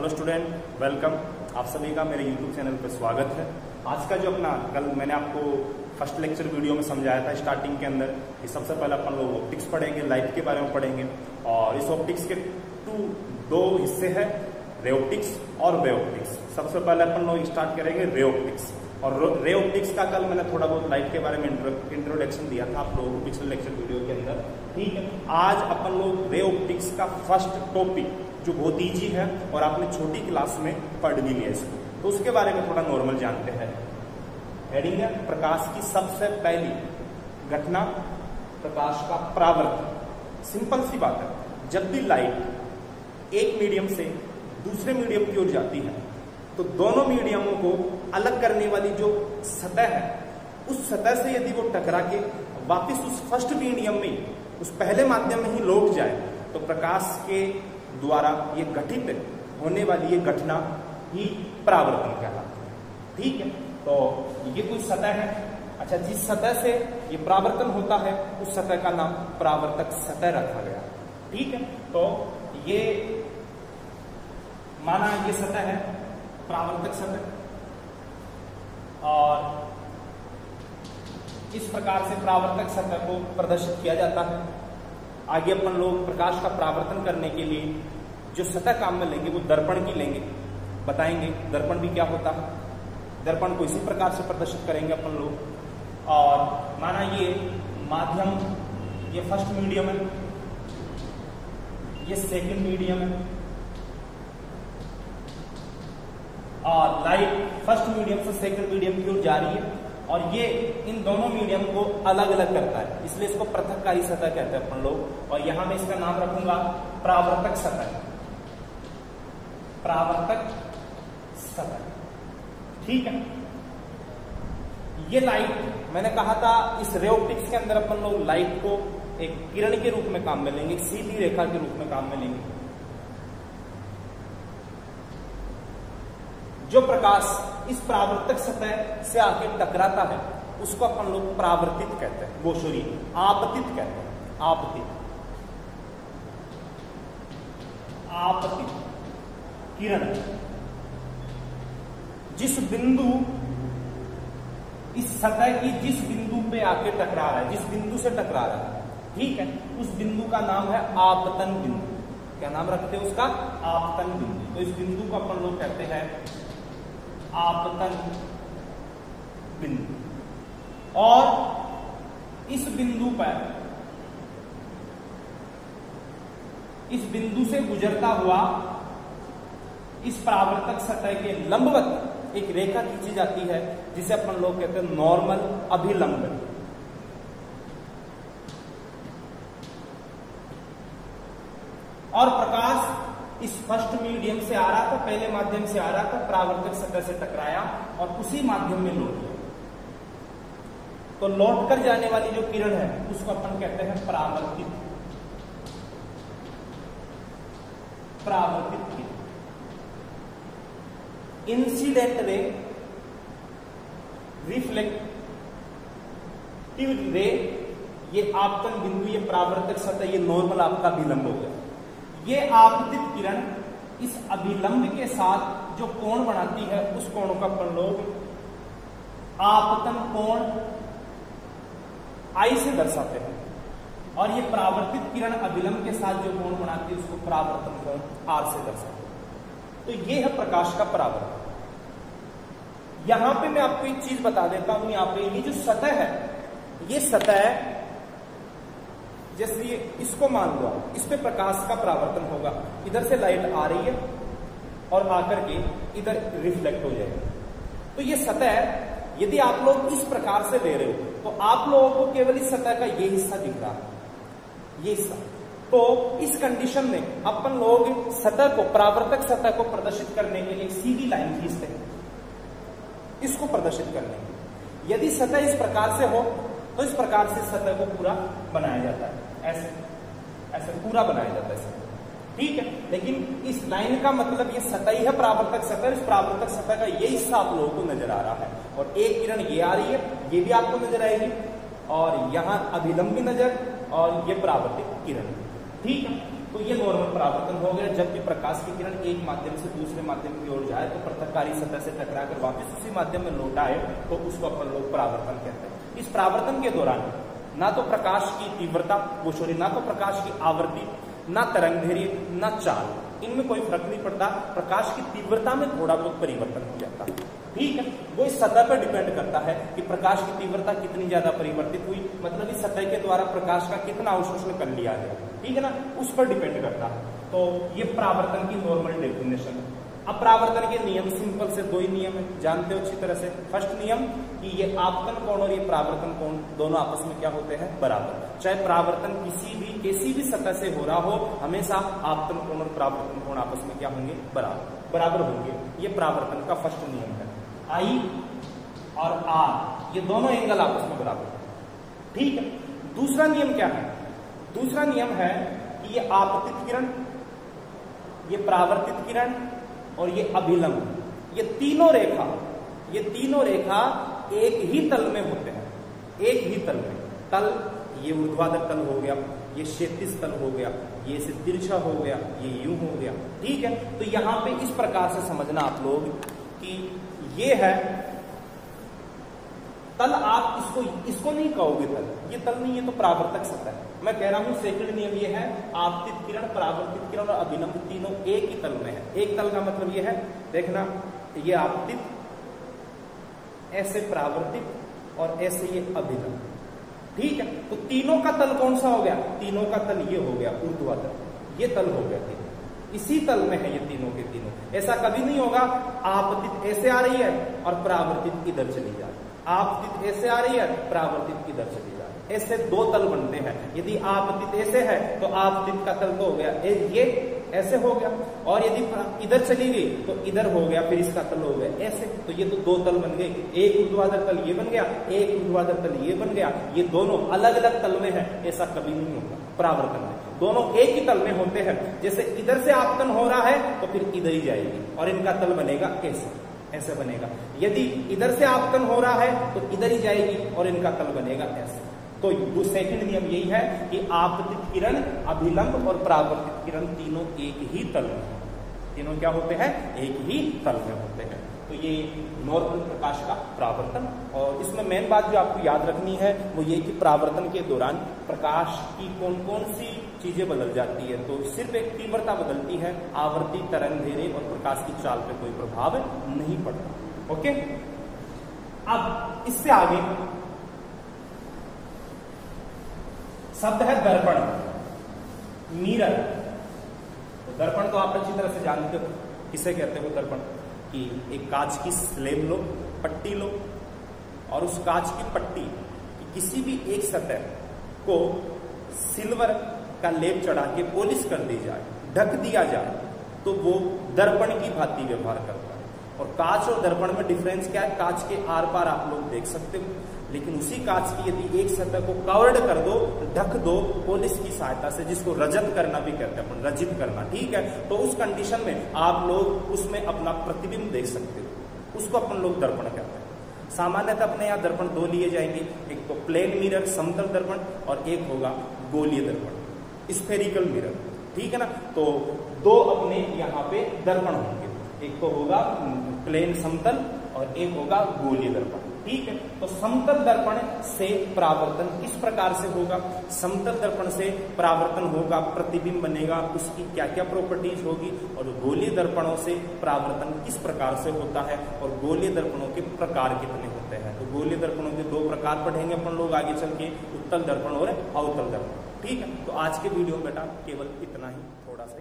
Hello student, welcome. आप सभी का मेरे यूट्यूब चैनल पर स्वागत है। आज का जो अपना कल मैंने आपको फर्स्ट लेक्चर वीडियो में समझाया था स्टार्टिंग के अंदर कि सबसे पहले अपन लोग ऑप्टिक्स पढ़ेंगे, लाइट के बारे में पढ़ेंगे। और इस ऑप्टिक्स के दो हिस्से हैं, रे ऑप्टिक्स और वे ऑप्टिक्स। सबसे पहले अपन लोग स्टार्ट करेंगे रे ऑप्टिक्स। और रे ऑप्टिक्स का कल मैंने थोड़ा बहुत लाइट के बारे में इंट्रोडक्शन दिया था आप लोगों को पिछले लेक्चर वीडियो के अंदर, ठीक है। आज अपन लोग रे ऑप्टिक्स का फर्स्ट टॉपिक जो बहुत ईजी है और आपने छोटी क्लास में पढ़ भी लिया इसको, तो उसके बारे में थोड़ा नॉर्मल जानते हैं। हेडिंग है प्रकाश की सबसे पहली घटना, प्रकाश का परावर्तन। सिंपल सी बात है, जब भी लाइट एक मीडियम से दूसरे मीडियम की ओर जाती है तो दोनों मीडियमों को अलग करने वाली जो सतह है, उस सतह से यदि वो टकरा के वापिस उस फर्स्ट मीडियम में, उस पहले माध्यम में ही लौट जाए तो प्रकाश के द्वारा ये घटित होने वाली ये घटना ही परावर्तन कहलाती है, ठीक है। तो ये कोई सतह है, अच्छा, जिस सतह से ये परावर्तन होता है उस सतह का नाम परावर्तक सतह रखा गया, ठीक है। तो ये माना ये सतह है परावर्तक सतह, और इस प्रकार से परावर्तक सतह को प्रदर्शित किया जाता है। आगे अपन लोग प्रकाश का परावर्तन करने के लिए जो सतह काम में लेंगे वो दर्पण की लेंगे, बताएंगे दर्पण भी क्या होता है। दर्पण को इसी प्रकार से प्रदर्शित करेंगे अपन लोग। और माना ये माध्यम, ये फर्स्ट मीडियम है, ये सेकंड मीडियम है, और लाइट फर्स्ट मीडियम से सेकंड मीडियम की ओर जा रही है और ये इन दोनों मीडियम को अलग अलग करता है, इसलिए इसको पृथककारी सतह कहते हैं अपन लोग। और यहां मैं इसका नाम रखूंगा परावर्तक सतह, परावर्तक सतह, ठीक है। ये लाइट मैंने कहा था इस रे ऑप्टिक्स के अंदर अपन लोग लाइट को एक किरण के रूप में काम में लेंगे, एक सीधी रेखा के रूप में काम में लेंगे। जो प्रकाश इस परावर्तक सतह से आके टकराता है उसको अपन लोग परावर्तित कहते हैं, वो सॉरी आपतित कहते हैं, आपतित, आपतित किरण। जिस बिंदु, इस सतह की जिस बिंदु पे आके टकरा रहा है, जिस बिंदु से टकरा रहा है, ठीक है, उस बिंदु का नाम है आपतन बिंदु। क्या नाम रखते हैं उसका? आपतन बिंदु। तो इस बिंदु को अपन लोग कहते हैं आपतन बिंदु। और इस बिंदु पर, इस बिंदु से गुजरता हुआ इस परावर्तक सतह के लंबवत एक रेखा खींची जाती है जिसे अपन लोग कहते हैं नॉर्मल अभिलंब। और प्रकाश इस फर्स्ट मीडियम से आ रहा था, पहले माध्यम से आ रहा था, परावर्तक सतह से टकराया और उसी माध्यम में लौट गया। तो लौट कर जाने वाली जो किरण है उसको अपन कहते हैं परावर्तित, परावर्तित किरण। इंसिडेंट रे, रिफ्लेक्टिव रे, ये आपतन बिंदु, ये परावर्तक सतह, ये नॉर्मल आपका अभिलंब हो गया। ये आपतित किरण इस अभिलंब के साथ जो कोण बनाती है उस कोण का अपन लोग आपतन कोण I से दर्शाते हैं। और ये परावर्तित किरण अभिलंब के साथ जो कोण बनाती है उसको परावर्तन कोण R से दर्शाते हैं। तो ये है प्रकाश का परावर्तन। यहां पे मैं आपको एक चीज बता देता हूं, यहां पे ये जो सतह है, ये सतह जैसे ये इसको मान लो, इस पे प्रकाश का परावर्तन होगा, इधर से लाइट आ रही है और आकर के इधर रिफ्लेक्ट हो जाएगी। तो ये सतह यदि आप लोग इस प्रकार से ले रहे हो तो आप लोगों को केवल इस सतह का ये हिस्सा दिख रहा है, ये हिस्सा। तो इस कंडीशन में अपन लोग सतह को, परावर्तक सतह को प्रदर्शित करने के लिए एक सीधी लाइन खींचते हैं, इसको प्रदर्शित करने के लिए। यदि सतह इस प्रकार से हो तो इस प्रकार से सतह को पूरा बनाया जाता है, ऐसे ऐसे पूरा बनाया जाता है सतह, ठीक है। लेकिन इस लाइन का मतलब ये सतह ही है परावर्तक सतह। इस परावर्तक सतह का ये हिस्सा आप लोगों को नजर आ रहा है और एक किरण ये आ रही है, ये भी आपको नजर आएगी, और यहां अभिलंबी नजर और ये परावर्तित किरण, ठीक है। तो ये नॉर्मल परावर्तन हो गया। जब भी प्रकाश की किरण एक माध्यम से दूसरे माध्यम की ओर जाए तो पृथककारी सतह से टकराकर वापस उसी माध्यम में लौट आए तो उसको अपन लोग परावर्तन कहते हैं। इस परावर्तन के दौरान ना तो प्रकाश की तीव्रता ना तो प्रकाश की आवृत्ति, ना तरंगदैर्घ्य, ना चाल, इनमें कोई फर्क नहीं पड़ता। प्रकाश की तीव्रता में थोड़ा बहुत परिवर्तन हो जाता है, ठीक है। वो इस सतह पर डिपेंड करता है कि प्रकाश की तीव्रता कितनी ज्यादा परिवर्तित हुई, मतलब इस सतह के द्वारा प्रकाश का कितना अवशोषण कर लिया गया, ठीक है ना, उस पर डिपेंड करता है। तो ये परावर्तन की नॉर्मल डेफिनेशन है। अब परावर्तन के नियम सिंपल से दो ही नियम है, जानते हो अच्छी तरह से। फर्स्ट नियम कि ये आपतन कोण और ये परावर्तन कोण दोनों आपस में क्या होते हैं, बराबर। चाहे परावर्तन किसी भी सतह से हो रहा हो, हमेशा आपतन कोण और परावर्तन कोण आपस में क्या होंगे, बराबर होंगे। ये परावर्तन का फर्स्ट नियम है। आई और आर ये दोनों एंगल आपस में बराबर है, ठीक है। दूसरा नियम क्या है, दूसरा नियम है कि ये आपतित किरण, ये परावर्तित किरण और ये अभिलंब, ये तीनों रेखा एक ही तल में होते हैं, एक ही तल में। तल ये ऊर्ध्वाधर तल हो गया, ये क्षैतिज तल हो गया, ये से तिरछा हो गया, ये यूं हो गया, ठीक है। तो यहां पे इस प्रकार से समझना आप लोग कि ये है तल, आप इसको नहीं कहोगे तल, ये तल नहीं है तो परावर्तक सतह है। मैं कह रहा हूं सेकंड नियम ये है, आपतित किरण, परावर्तित किरण और अभिलंब तीनों एक ही तल में है। एक तल का मतलब ये है, देखना, ये आपतित, ऐसे परावर्तित और ऐसे ये अभिलंब, ठीक है। तो तीनों का तल कौन सा हो गया, तीनों का तल ये हो गया ऊर्ध्वाधर, ये तल हो गया तीनों, इसी तल में है ये तीनों के तीनों। ऐसा कभी नहीं होगा आपतित ऐसे आ रही है और परावर्तित इधर चली जा रही है, आपतित ऐसे आ रही है, परावर्तित इधर चली जा रही है। ऐसे दो तल बनते हैं। यदि आपतित ऐसे है तो आपतित का तल तो हो गया ये ऐसे हो गया, और यदि इधर चली गई तो इधर हो गया, फिर इसका तल हो गया ऐसे। तो ये तो दो तल बन गए, एक ऊर्ध्वाधर तल ये बन गया, एक ऊर्ध्वाधर तल ये बन गया। ये दोनों अलग अलग तल में है, ऐसा कभी नहीं होगा परावर्तन में। दोनों एक ही तल में होते हैं। जैसे इधर से आपतन हो रहा है तो फिर इधर ही जाएगी और इनका तल बनेगा ऐसे बनेगा। यदि इधर से आपतन हो रहा है तो इधर ही जाएगी और इनका तल बनेगा ऐसे। तो सेकंड नियम यही है कि आपतित किरण, अभिलंब और परावर्तित किरण तीनों एक ही तल में, तीनों क्या होते हैं, एक ही तल में होते हैं। तो ये नॉर्मल प्रकाश का परावर्तन। और इसमें मेन बात जो आपको याद रखनी है वो ये कि परावर्तन के दौरान प्रकाश की कौन कौन सी चीजें बदल जाती है। तो सिर्फ एक तीव्रता बदलती है, आवृत्ति, तरंगदैर्घ्य और प्रकाश की चाल पे कोई प्रभाव नहीं पड़ता। ओके, अब इससे आगे शब्द है दर्पण, मिरर। तो दर्पण तो आप अच्छी तरह से जानते हो, किसे कहते हो दर्पण, कि एक कांच की स्लेब लो, पट्टी लो, और उस कांच की पट्टी की किसी भी एक सतह को सिल्वर का लेप चढ़ा के पॉलिश कर दी जाए, ढक दिया जाए, तो वो दर्पण की भांति व्यवहार करता है। और कांच और दर्पण में डिफरेंस क्या है, कांच के आर पार आप लोग देख सकते हो, लेकिन उसी कांच की यदि एक सतह को कवर्ड कर दो, ढक दो पॉलिश की सहायता से, जिसको रजत करना भी कहते हैं अपन, रजित करना, ठीक है। तो उस कंडीशन में आप लोग उसमें अपना प्रतिबिंब देख सकते हो, उसको अपन लोग दर्पण कहते हैं। सामान्यतः अपने यहाँ दर्पण दो लिए जाएंगे, एक तो प्लेन मिरर समतल दर्पण और एक होगा गोलीय दर्पण, स्फेरिकल मिरर, ठीक है ना। तो दो अपने यहाँ पे दर्पण होंगे, एक तो होगा प्लेन समतल और एक होगा गोलीय दर्पण, ठीक है। तो समतल दर्पण से परावर्तन किस प्रकार से होगा, समतल दर्पण से परावर्तन होगा, प्रतिबिंब बनेगा, उसकी क्या क्या प्रॉपर्टीज होगी, और गोलीय दर्पणों से परावर्तन किस प्रकार से होता है, और गोलीय दर्पणों के प्रकार कितने होते हैं। तो गोलीय दर्पणों के दो प्रकार पढ़ेंगे अपन लोग आगे चल के, उत्तल दर्पण और अवतल दर्पण, ठीक है। तो आज के वीडियो में बेटा केवल इतना ही, थोड़ा सा